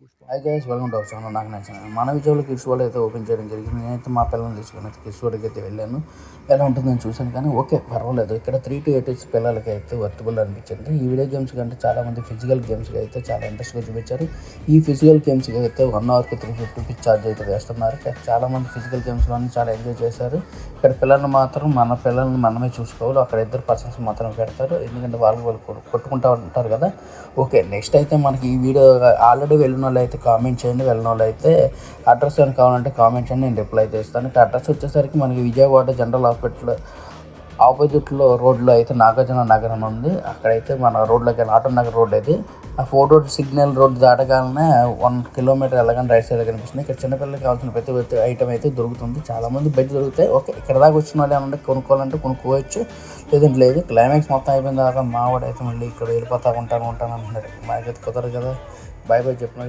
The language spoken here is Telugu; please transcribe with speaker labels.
Speaker 1: Hi guys, welcome to our channel. నాకు నచ్చిన మన విజయవాడ కిడ్స్ వరల్డ్ అయితే ఓపెన్ చేయడం జరిగింది. నేనైతే మా పిల్లల్ని తీసుకుని అయితే కిడ్స్ వరల్డ్కి అయితే వెళ్ళాను. ఎలా ఉంటుందని చూశాను, కానీ ఓకే పర్వాలేదు. ఇక్కడ 3 to 8 years పిల్లలకి అయితే వర్తబుల్ అనిపించింది. ఈ వీడియో గేమ్స్ కంటే చాలామంది ఫిజికల్ గేమ్స్కి అయితే చాలా ఇంట్రెస్ట్గా చూపించారు. ఈ ఫిజికల్ గేమ్స్కి అయితే 1 hourకి 350 రూపీస్ ఛార్జ్ అయితే వేస్తున్నారు. చాలామంది ఫిజికల్ గేమ్స్లోనే చాలా ఎంజాయ్ చేశారు. ఇక్కడ పిల్లల్ని మాత్రం మన పిల్లల్ని మనమే చూసుకోవాలి. అక్కడ 2 persons మాత్రం పెడతారు, ఎందుకంటే వాళ్ళు కొట్టుకుంటూ ఉంటారు కదా. ఓకే, నెక్స్ట్ అయితే మనకి ఈ వీడియో ఆల్రెడీ వెళ్ళిన వాళ్ళు అయితే కామెంట్ చేయండి. వెళ్ళిన వాళ్ళు అయితే అడ్రస్ ఏమైనా కావాలంటే కామెంట్ చేయండి, నేను రిప్లై అయితే ఇస్తాను. అడ్రస్ వచ్చేసరికి మనకి విజయవాడ జనరల్ హాస్పిటల్ ఆపోజిట్లో రోడ్లో అయితే నాగార్జున నగర్ అని ఉంది. అక్కడైతే మన రోడ్లోకి ఆటో నగర్ రోడ్ అయితే ఆ 4 road సిగ్నల్ రోడ్ దాటగానే 1 kilometer వెళ్ళగానే రైట్ సైడ్ కనిపిస్తుంది. ఇక్కడ చిన్నపిల్లలకి కావాల్సిన ప్రతి ఐటమ్ అయితే దొరుకుతుంది. చాలామంది బయట దొరుకుతాయి. ఓకే, ఇక్కడ దాకా వచ్చిన వాళ్ళు ఏమంటే కొనుక్కోవాలంటే కొనుక్కోవచ్చు, లేదంటే లేదు. క్లైమాక్స్ మొత్తం అయిపోయిన తర్వాత మావాడు అయితే మళ్ళీ ఇక్కడ వెళ్ళిపోతా ఉంటాను అంటున్నాడు. మాకైతే కుదరదు కదా. బాయ్ చెప్పిన